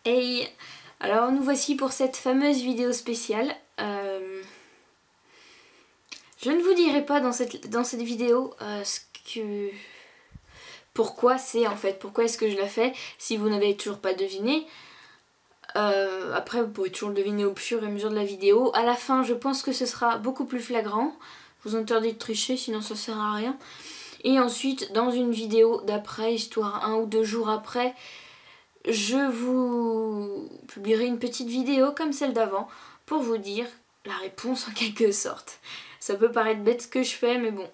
Hey, alors nous voici pour cette fameuse vidéo spéciale. Je ne vous dirai pas dans cette vidéo pourquoi c'est en fait, pourquoi est-ce que je la fais si vous n'avez toujours pas deviné. Après vous pourrez toujours le deviner au fur et à mesure de la vidéo. À la fin je pense que ce sera beaucoup plus flagrant. Je vous interdis de tricher sinon ça sert à rien. Et ensuite dans une vidéo d'après, histoire 1 ou 2 jours après, je vous publierai une petite vidéo comme celle d'avant pour vous dire la réponse en quelque sorte. Ça peut paraître bête ce que je fais mais bon,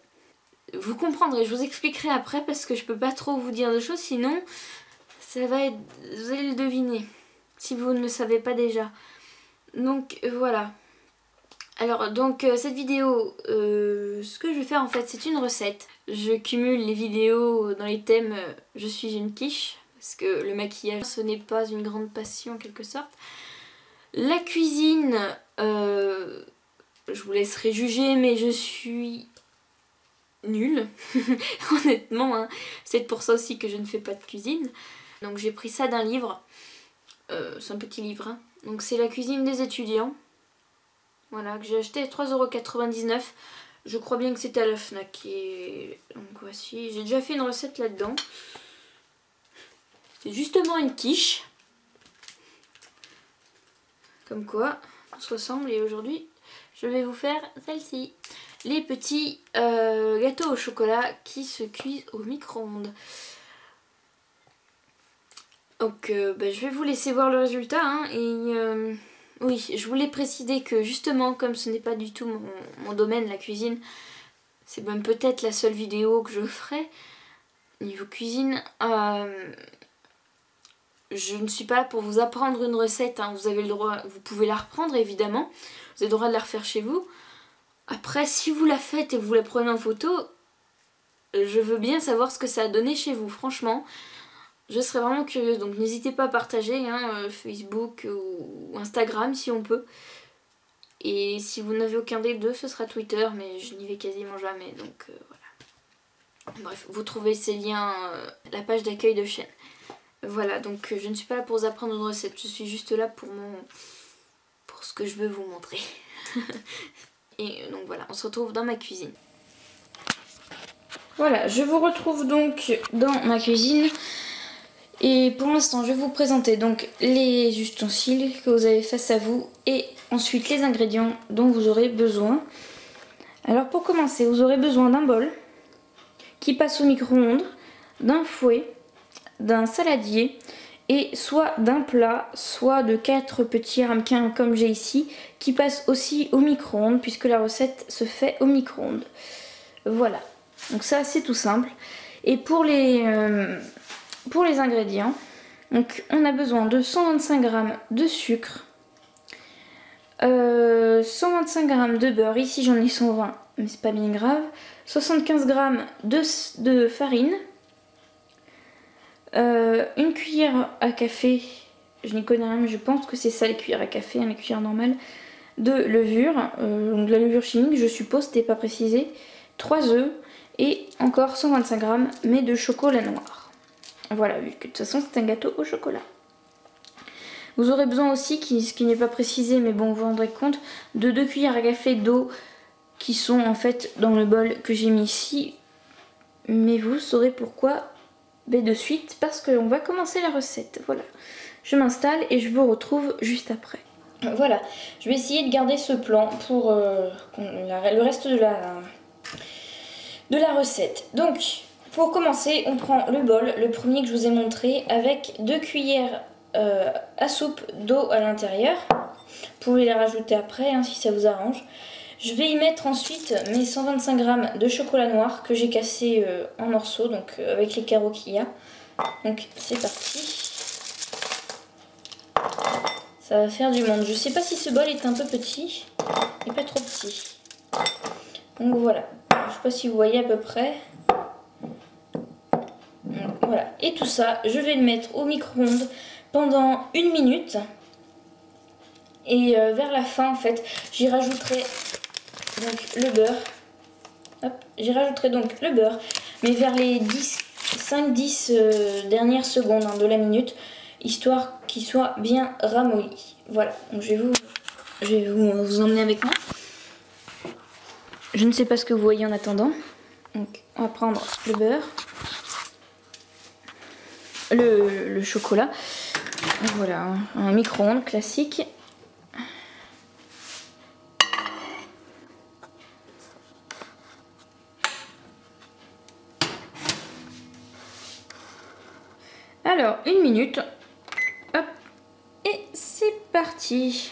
vous comprendrez, je vous expliquerai après parce que je peux pas trop vous dire de choses sinon ça va être, vous allez le deviner si vous ne le savez pas déjà. Donc voilà. Alors donc cette vidéo, ce que je vais faire en fait c'est une recette. Je cumule les vidéos dans les thèmes je suis une quiche. Parce que le maquillage, ce n'est pas une grande passion en quelque sorte. La cuisine, je vous laisserai juger, mais je suis nulle. Honnêtement, hein. C'est pour ça aussi que je ne fais pas de cuisine. Donc j'ai pris ça d'un livre. C'est un petit livre. Hein. Donc c'est la cuisine des étudiants. Voilà, que j'ai acheté à 3,99 €. Je crois bien que c'était à la Fnac. Et donc voici, j'ai déjà fait une recette là-dedans. C'est justement une quiche. Comme quoi, on se ressemble et aujourd'hui, je vais vous faire celle-ci. Les petits gâteaux au chocolat qui se cuisent au micro-ondes. Donc je vais vous laisser voir le résultat. Hein, et oui, je voulais préciser que justement, comme ce n'est pas du tout mon domaine, la cuisine, c'est même peut-être la seule vidéo que je ferai niveau cuisine. Je ne suis pas là pour vous apprendre une recette, hein. Vous avez le droit, vous pouvez la reprendre évidemment, vous avez le droit de la refaire chez vous. Après si vous la faites et vous la prenez en photo, je veux bien savoir ce que ça a donné chez vous, franchement. Je serais vraiment curieuse, donc n'hésitez pas à partager, hein, Facebook ou Instagram si on peut. Et si vous n'avez aucun des deux, ce sera Twitter, mais je n'y vais quasiment jamais, donc voilà. Bref, vous trouvez ces liens, la page d'accueil de chaîne. Voilà, donc je ne suis pas là pour vous apprendre une recette, je suis juste là pour ce que je veux vous montrer. Et donc voilà, on se retrouve dans ma cuisine. Voilà, je vous retrouve donc dans ma cuisine. Et pour l'instant, je vais vous présenter donc les ustensiles que vous avez face à vous et ensuite les ingrédients dont vous aurez besoin. Alors pour commencer, vous aurez besoin d'un bol qui passe au micro-ondes, d'un fouet, d'un saladier et soit d'un plat, soit de 4 petits ramequins comme j'ai ici qui passent aussi au micro-ondes puisque la recette se fait au micro-ondes. Voilà, donc ça c'est tout simple. Et pour les ingrédients, donc on a besoin de 125 g de sucre, 125 g de beurre, ici j'en ai 120 mais c'est pas bien grave, 75 g de farine, une cuillère à café, je n'y connais rien mais je pense que c'est ça les cuillères à café, hein, les cuillères normales, de levure, donc de la levure chimique je suppose, c'était pas précisé, 3 œufs et encore 125 g mais de chocolat noir. Voilà, vu que de toute façon c'est un gâteau au chocolat. Vous aurez besoin aussi, ce qui n'est pas précisé mais bon vous vous rendrez compte, de 2 cuillères à café d'eau qui sont en fait dans le bol que j'ai mis ici, mais vous saurez pourquoi de suite parce qu'on va commencer la recette. Voilà, je m'installe et je vous retrouve juste après. Voilà, je vais essayer de garder ce plan pour le reste de la recette. Donc, pour commencer, on prend le bol, le premier que je vous ai montré, avec 2 cuillères à soupe d'eau à l'intérieur. Vous pouvez les rajouter après hein, si ça vous arrange. Je vais y mettre ensuite mes 125 g de chocolat noir que j'ai cassé en morceaux, donc avec les carreaux qu'il y a. Donc c'est parti. Ça va faire du monde. Je sais pas si ce bol est un peu petit et pas trop petit. Donc voilà. Je sais pas si vous voyez à peu près. Donc, voilà. Et tout ça, je vais le mettre au micro-ondes pendant 1 minute. Et vers la fin, en fait, j'y rajouterai donc le beurre. Hop, j'y rajouterai donc le beurre, mais vers les 5-10 dernières secondes hein, de la minute, histoire qu'il soit bien ramolli. Voilà, donc je vais vous emmener avec moi. Je ne sais pas ce que vous voyez en attendant. Donc on va prendre le beurre, le chocolat. Voilà, un micro-ondes classique. Alors, 1 minute. Hop. Et c'est parti.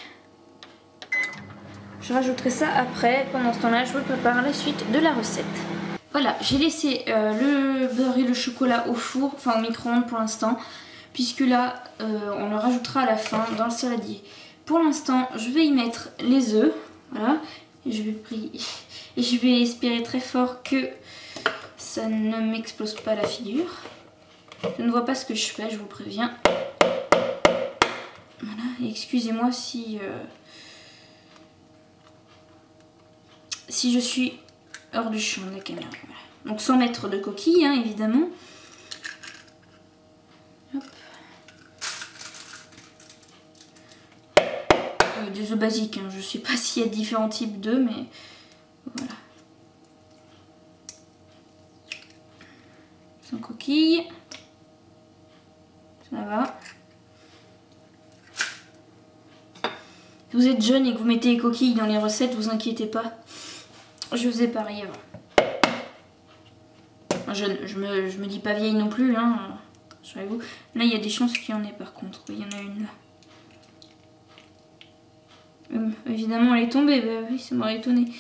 Je rajouterai ça après. Pendant ce temps-là, je vous prépare la suite de la recette. Voilà, j'ai laissé le beurre et le chocolat au four, enfin au micro-ondes pour l'instant. Puisque là, on le rajoutera à la fin dans le saladier. Pour l'instant, je vais y mettre les œufs. Voilà. Et je vais espérer très fort que ça ne m'explose pas la figure. Je ne vois pas ce que je fais, je vous préviens. Voilà, et excusez-moi si je suis hors du champ de la caméra. Voilà. Donc sans mettre de coquilles, hein, évidemment. Hop. Des œufs basiques, hein. Je ne sais pas s'il y a différents types d'œufs, mais voilà. Sans coquilles. Ça va. Si vous êtes jeune et que vous mettez les coquilles dans les recettes, vous inquiétez pas. Je faisais pareil avant. Enfin, jeune, je me dis pas vieille non plus, hein. Rassurez-vous. Là, il y a des chances qu'il y en ait par contre. Oui, il y en a une là. Évidemment, elle est tombée. Bah oui, ça m'aurait étonné.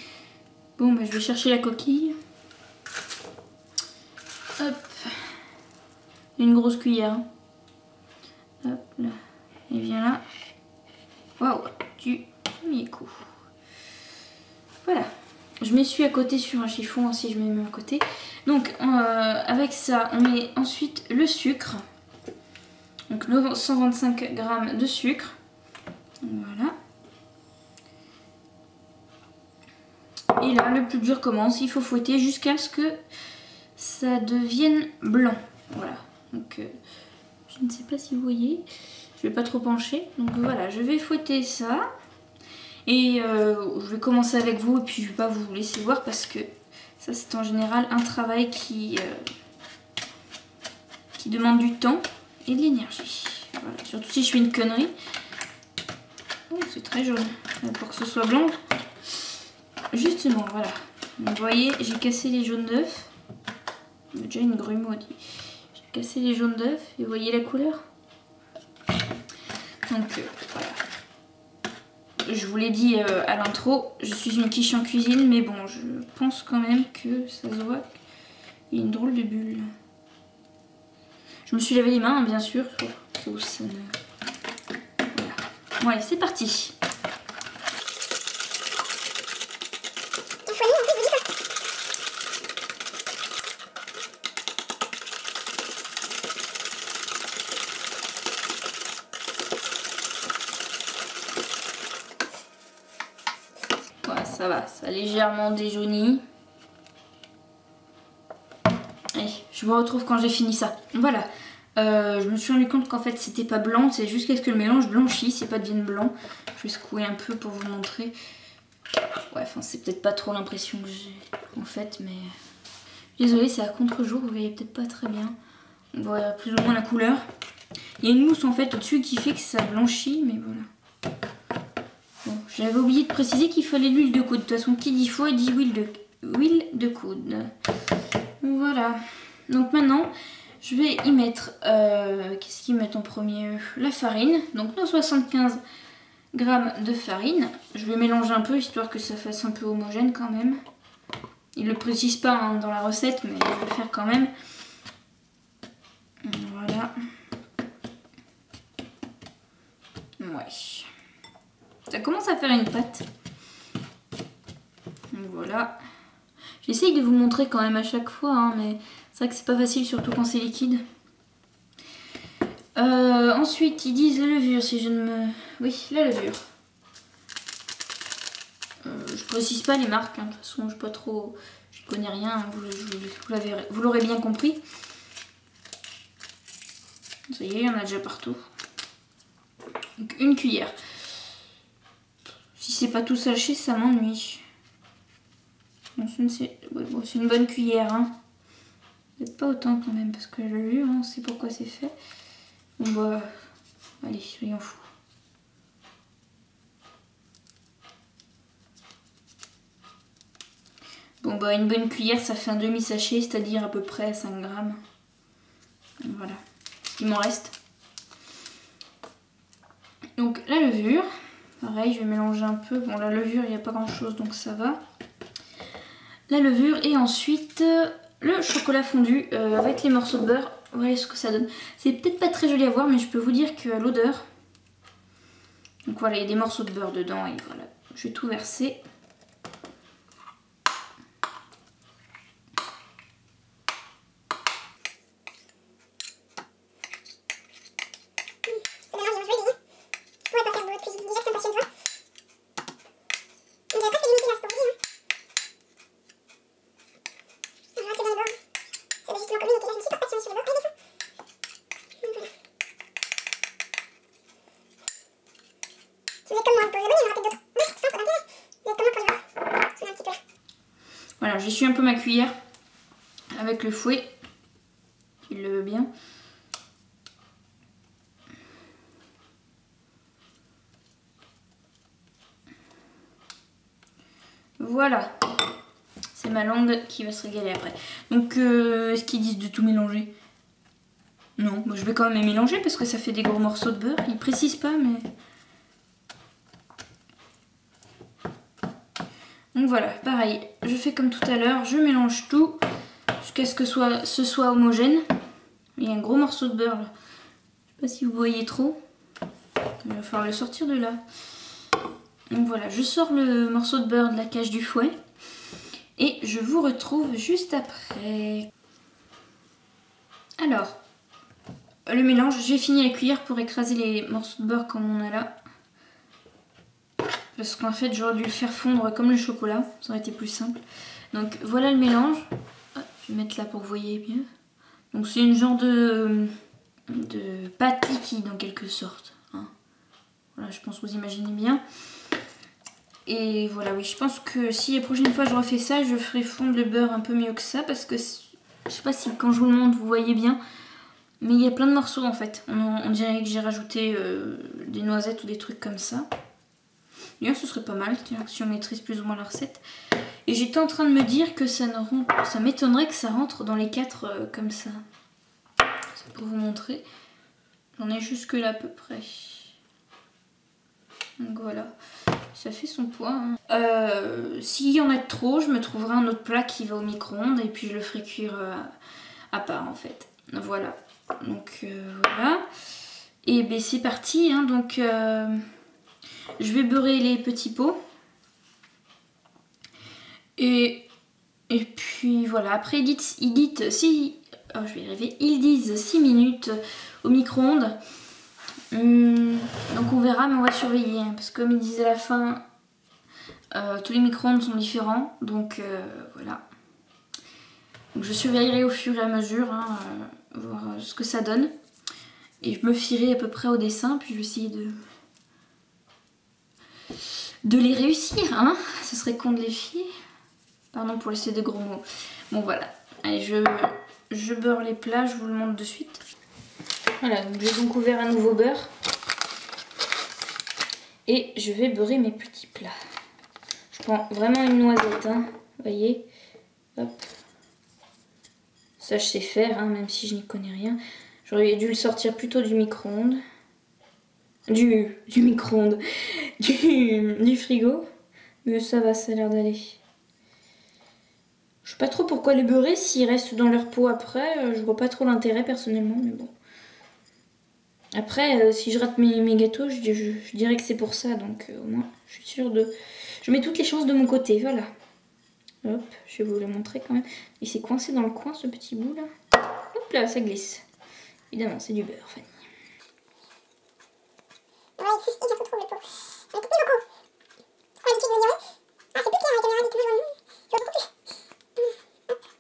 Bon, bah je vais chercher la coquille. Hop. Une grosse cuillère. Hop là. Et viens là. Waouh, du premier coup. Voilà. Je m'essuie à côté sur un chiffon si je me mets à côté. Donc avec ça, on met ensuite le sucre. Donc 125 g de sucre. Voilà. Et là, le plus dur commence. Il faut fouetter jusqu'à ce que ça devienne blanc. Voilà. Donc je ne sais pas si vous voyez. Je vais pas trop pencher. Donc voilà, je vais fouetter ça. Et je vais commencer avec vous et puis je vais pas vous laisser voir parce que ça c'est en général un travail qui demande du temps et de l'énergie. Voilà. Surtout si je fais une connerie. Oh, c'est très jaune. Pour que ce soit blanc. Justement, voilà. Vous voyez, j'ai cassé les jaunes d'œufs. Il y a déjà une grumeau dit. J'ai cassé les jaunes d'œufs et vous voyez la couleur. Donc voilà. Je vous l'ai dit à l'intro, je suis une quiche en cuisine, mais bon, je pense quand même que ça se voit. Il y a une drôle de bulle. Je me suis lavé les mains, hein, bien sûr. Pour que ça ne... Voilà. Bon, allez, c'est parti. Ça va, ça a légèrement déjauni. Allez, je vous retrouve quand j'ai fini ça. Voilà, je me suis rendu compte qu'en fait c'était pas blanc, c'est juste qu'est-ce que le mélange blanchit, c'est pas devienne blanc. Je vais secouer un peu pour vous montrer. Ouais, enfin c'est peut-être pas trop l'impression que j'ai en fait, mais... Désolée, c'est à contre-jour, vous voyez peut-être pas très bien. On voit plus ou moins la couleur. Il y a une mousse en fait au-dessus qui fait que ça blanchit, mais voilà. Bon, j'avais oublié de préciser qu'il fallait l'huile de coude. De toute façon, qui dit faux, dit huile de coude. Voilà. Donc maintenant, je vais y mettre... qu'est-ce qu'ils mettent en premier? La farine. Donc nos 75 g de farine. Je vais mélanger un peu, histoire que ça fasse un peu homogène quand même. Ils ne le précisent pas hein, dans la recette, mais je vais le faire quand même. Voilà. Ouais. Ça commence à faire une pâte. Donc voilà. J'essaye de vous montrer quand même à chaque fois, hein, mais c'est vrai que c'est pas facile, surtout quand c'est liquide. Ensuite, ils disent la levure, si je ne me... Oui, la levure. Je précise pas les marques, hein, de toute façon, je pas trop... Je connais rien, hein, vous l'aurez bien compris. Ça y est, il y en a déjà partout. Donc une cuillère. Si c'est pas tout séché, ça m'ennuie. Bon, c'est une bonne cuillère. Hein. Peut-être pas autant quand même, parce que la levure, on sait pourquoi c'est fait. Bon bah, allez, soyons fous. Bon bah, une bonne cuillère, ça fait un demi-sachet, c'est-à-dire à peu près 5 grammes. Voilà, ce qu'il m'en reste. Donc la levure, pareil, je vais mélanger un peu. Bon, la levure, il n'y a pas grand-chose, donc ça va. La levure et ensuite le chocolat fondu avec les morceaux de beurre. Voilà ce que ça donne. C'est peut-être pas très joli à voir, mais je peux vous dire que l'odeur... Donc voilà, il y a des morceaux de beurre dedans et voilà, je vais tout verser. Voilà, j'essuie un peu ma cuillère avec le fouet, s'il le veut bien. Voilà, c'est ma langue qui va se régaler après. Donc, est-ce qu'ils disent de tout mélanger? Non, moi je vais quand même mélanger parce que ça fait des gros morceaux de beurre. Ils précisent pas, mais... Donc voilà, pareil, je fais comme tout à l'heure, je mélange tout jusqu'à ce que ce soit homogène. Il y a un gros morceau de beurre là. Je sais pas si vous voyez trop. Il va falloir le sortir de là. Donc voilà, je sors le morceau de beurre de la cage du fouet. Et je vous retrouve juste après. Alors, le mélange, j'ai fini la cuillère pour écraser les morceaux de beurre comme on a là. Parce qu'en fait, j'aurais dû le faire fondre comme le chocolat. Ça aurait été plus simple. Donc voilà le mélange. Je vais mettre là pour que vous voyez bien. Donc c'est une genre de pâte liquide en quelque sorte. Hein. Voilà, je pense que vous imaginez bien. Et voilà, oui, je pense que si la prochaine fois je refais ça, je ferai fondre le beurre un peu mieux que ça. Parce que je sais pas si quand je vous le montre, vous voyez bien. Mais il y a plein de morceaux en fait. On dirait que j'ai rajouté des noisettes ou des trucs comme ça. D'ailleurs, ce serait pas mal si on maîtrise plus ou moins la recette. Et j'étais en train de me dire que ça m'étonnerait que ça rentre dans les 4 comme ça. C'est pour vous montrer. J'en ai jusque là à peu près. Donc voilà. Ça fait son poids. Hein. S'il y en a trop, je me trouverai un autre plat qui va au micro-ondes et puis je le ferai cuire à part en fait. Voilà. Donc voilà. Et ben c'est parti. Hein. Donc... je vais beurrer les petits pots. Et puis voilà. Après, ils disent 6 minutes au micro-ondes. Donc on verra, mais on va surveiller. Hein, parce que comme ils disent à la fin, tous les micro-ondes sont différents. Donc voilà. Donc je surveillerai au fur et à mesure. Hein, voir ce que ça donne. Et je me fierai à peu près au dessin. Puis je vais essayer de les réussir, hein. Ce serait con de les fier. Pardon pour laisser des gros mots. Bon voilà. Allez, je beurre les plats, je vous le montre de suite. Voilà, donc j'ai donc ouvert un nouveau beurre. Et je vais beurrer mes petits plats. Je prends vraiment une noisette, hein. Vous voyez. Hop. Ça je sais faire, hein, même si je n'y connais rien. J'aurais dû le sortir plutôt du micro-ondes. Du micro-ondes. Du frigo. Mais ça va, ça a l'air d'aller. Je sais pas trop pourquoi les beurrer s'ils restent dans leur pot après. Je vois pas trop l'intérêt personnellement, mais bon. Après, si je rate mes gâteaux, je dirais que c'est pour ça. Donc au moins, je suis sûre de... Je mets toutes les chances de mon côté, voilà. Hop, je vais vous le montrer quand même. Il s'est coincé dans le coin, ce petit bout là. Hop là, ça glisse. Évidemment, c'est du beurre, Fanny. Ouais, il est un peu trop le pot. Il est coupé beaucoup. Pourquoi l'habitude me dirait? Ah, c'est plus clair, la caméra dit toujours je vois beaucoup plus.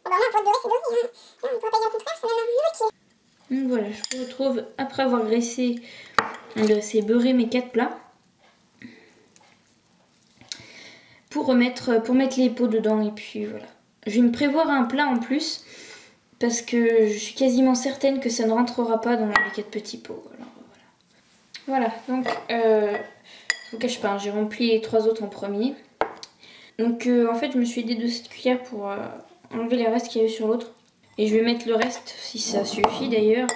Bon, bah, moi, pour le beurrer, c'est doré. On ne pourra pas dire le contraire, c'est même stylé. Donc voilà, je vous retrouve après avoir graissé c'est beurrer mes 4 plats. Pour mettre les pots dedans et puis voilà. Je vais me prévoir un plat en plus parce que je suis quasiment certaine que ça ne rentrera pas dans les 4 petits pots. Alors, voilà, donc je vous cache pas, hein, j'ai rempli les 3 autres en premier. Donc en fait je me suis aidée de cette cuillère pour enlever les restes qu'il y avait sur l'autre. Et je vais mettre le reste, si ça suffit d'ailleurs,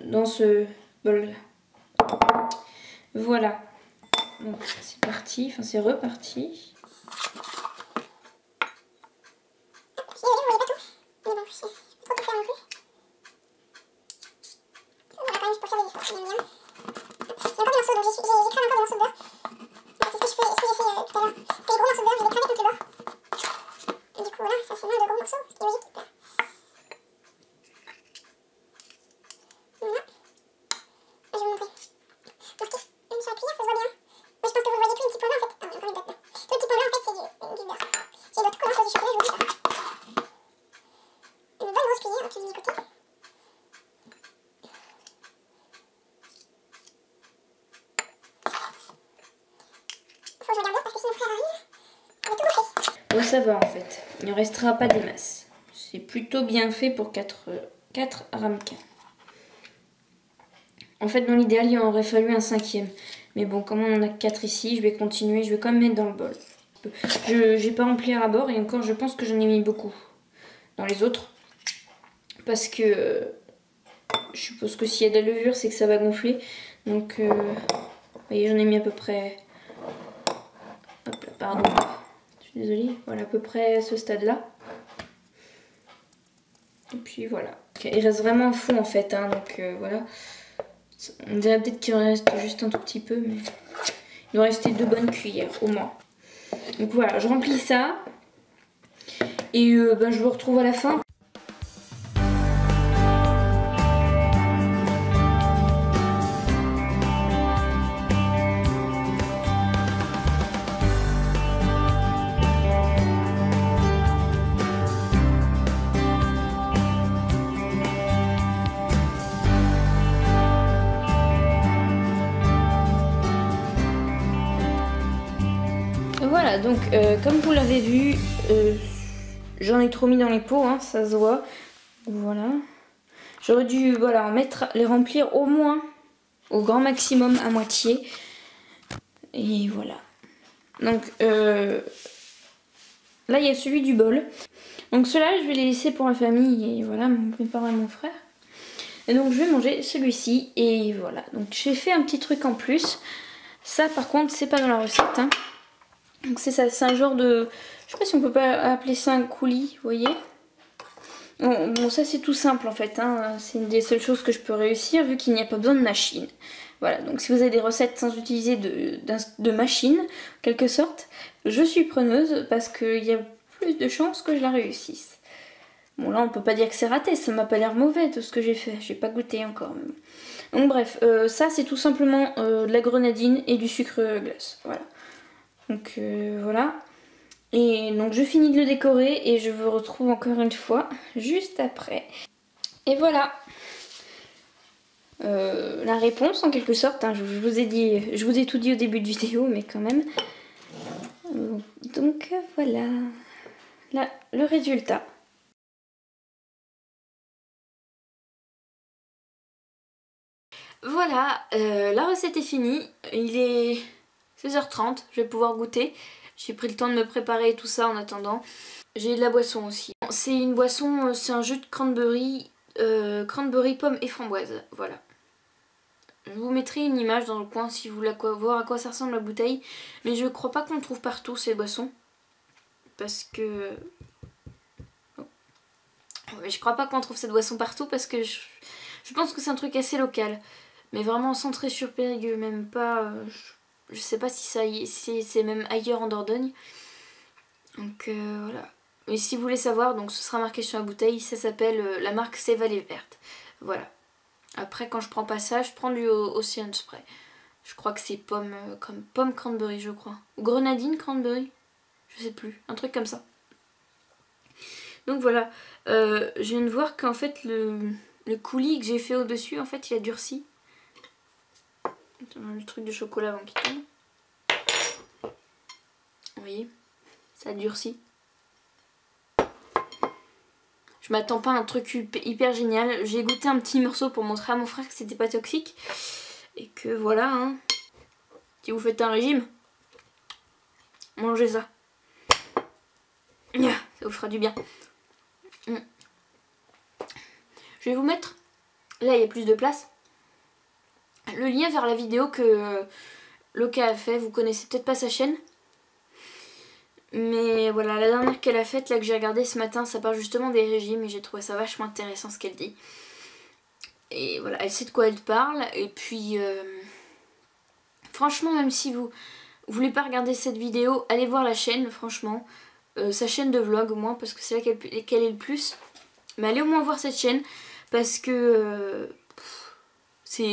dans ce bol. Voilà. Donc c'est parti, enfin c'est reparti. Bon, ça va en fait, il ne restera pas des masses. C'est plutôt bien fait pour 4 ramequins. En fait, dans l'idéal, il en aurait fallu un 5e. Mais bon, comme on en a 4 ici, je vais continuer. Je vais quand même mettre dans le bol. Je n'ai pas rempli à bord et encore, je pense que j'en ai mis beaucoup dans les autres. Parce que je suppose que s'il y a de la levure, c'est que ça va gonfler. Donc, vous voyez, j'en ai mis à peu près... Hop là, pardon. Je suis désolée. Voilà, à peu près à ce stade-là. Et puis voilà. Okay, il reste vraiment fond en fait, hein, donc voilà. On dirait peut-être qu'il en reste juste un tout petit peu, mais il doit rester 2 bonnes cuillères au moins. Donc voilà, je remplis ça. Et je vous retrouve à la fin. Voilà, donc comme vous l'avez vu, j'en ai trop mis dans les pots, hein, ça se voit. Voilà. J'aurais dû voilà, les remplir au moins, au grand maximum, à moitié. Et voilà. Donc là, il y a celui du bol. Donc ceux-là, je vais les laisser pour la famille et voilà, mes parents et mon frère. Et donc je vais manger celui-ci et voilà. Donc j'ai fait un petit truc en plus. Ça, par contre, c'est pas dans la recette, hein. Donc c'est ça, c'est un genre de... Je sais pas si on peut pas appeler ça un coulis, vous voyez. Bon ça c'est tout simple en fait, hein. C'est une des seules choses que je peux réussir vu qu'il n'y a pas besoin de machine. Voilà, donc si vous avez des recettes sans utiliser de machine, en quelque sorte, je suis preneuse parce qu'il y a plus de chances que je la réussisse. Bon là on peut pas dire que c'est raté, ça m'a pas l'air mauvais tout ce que j'ai fait, j'ai pas goûté encore même. Donc bref, ça c'est tout simplement de la grenadine et du sucre glace, voilà. Donc voilà. Et donc je finis de le décorer et je vous retrouve encore une fois juste après. Et voilà. La réponse en quelque sorte, hein, je vous ai tout dit au début de vidéo, mais quand même. Donc voilà. Là, le résultat. Voilà, la recette est finie. Il est 16h30, je vais pouvoir goûter. J'ai pris le temps de me préparer tout ça en attendant. J'ai de la boisson aussi. C'est une boisson, c'est un jus de cranberry, pomme et framboise. Voilà. Je vous mettrai une image dans le coin si vous voulez voir à quoi ça ressemble la bouteille. Mais je crois pas qu'on le trouve partout ces boissons. Parce que... Oh. Mais je crois pas qu'on trouve cette boisson partout parce que je pense que c'est un truc assez local. Mais vraiment centré sur Périgueux, même pas... je sais pas si c'est même ailleurs en Dordogne. Donc voilà. Et si vous voulez savoir, donc ce sera marqué sur la bouteille, ça s'appelle la marque C'est Vallée Verte. Voilà. Après quand je prends pas ça, je prends du Ocean Spray. Je crois que c'est pomme cranberry je crois. Ou grenadine cranberry. Je sais plus. Un truc comme ça. Donc voilà. Je viens de voir qu'en fait le coulis que j'ai fait au dessus, en fait il a durci. Le truc de chocolat avant qu'il tombe. Vous voyez, ça durcit. Je m'attends pas à un truc hyper génial. J'ai goûté un petit morceau pour montrer à mon frère que c'était pas toxique. Et que voilà, hein. Si vous faites un régime, mangez ça. Ça vous fera du bien. Je vais vous mettre, là il y a plus de place, le lien vers la vidéo que Loka a fait. Vous connaissez peut-être pas sa chaîne. Mais voilà, la dernière qu'elle a faite, là que j'ai regardé ce matin, ça parle justement des régimes et j'ai trouvé ça vachement intéressant ce qu'elle dit. Et voilà, elle sait de quoi elle parle. Et puis, franchement, même si vous voulez pas regarder cette vidéo, allez voir la chaîne, franchement. Sa chaîne de vlog au moins, parce que c'est là qu'elle est le plus. Mais allez au moins voir cette chaîne, parce que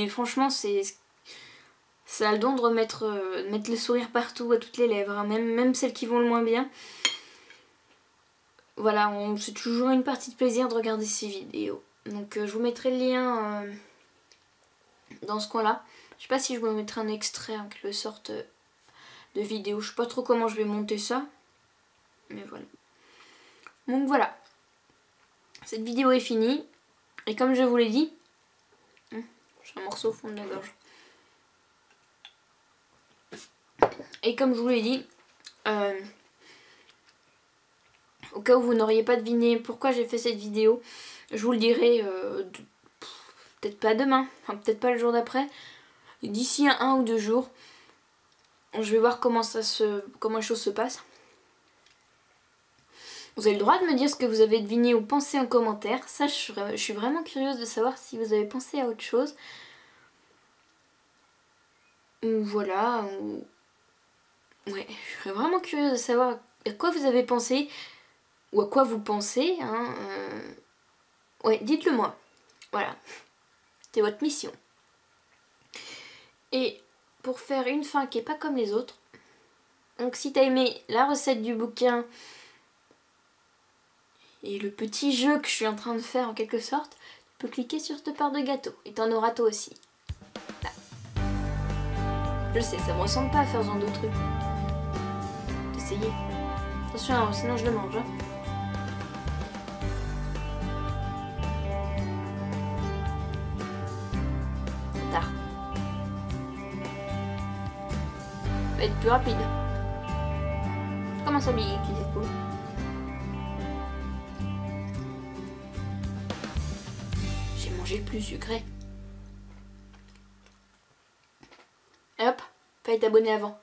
franchement, ça a le don de mettre le sourire partout, à toutes les lèvres, hein, même celles qui vont le moins bien. Voilà, c'est toujours une partie de plaisir de regarder ces vidéos. Donc je vous mettrai le lien dans ce coin-là. Je sais pas si je vous mettrai un extrait en quelque sorte de vidéo. Je sais pas trop comment je vais monter ça. Mais voilà. Donc voilà. Cette vidéo est finie. Et comme je vous l'ai dit, j'ai un morceau au fond de la gorge. Et comme je vous l'ai dit, au cas où vous n'auriez pas deviné pourquoi j'ai fait cette vidéo, je vous le dirai peut-être pas demain, enfin peut-être pas le jour d'après, d'ici 1 ou 2 jours. Je vais voir comment les choses se passent. Vous avez le droit de me dire ce que vous avez deviné ou pensé en commentaire. Ça, je suis vraiment curieuse de savoir si vous avez pensé à autre chose. Ou voilà. Ouais, je serais vraiment curieuse de savoir à quoi vous avez pensé. Ou à quoi vous pensez. Hein, ouais, dites-le moi. Voilà. C'est votre mission. Et pour faire une fin qui est pas comme les autres. Donc si t'as aimé la recette du bouquin et le petit jeu que je suis en train de faire en quelque sorte, tu peux cliquer sur cette part de gâteau. Et t'en auras toi aussi. Là. Je sais, ça me ressemble pas à faire ce genre de truc. Essayez. Attention, hein, sinon je le mange. Hein. Tard. Va être plus rapide. Comment ça bille qui c'est cool. J'ai mangé le plus sucré. Et hop, fallait t'abonner avant.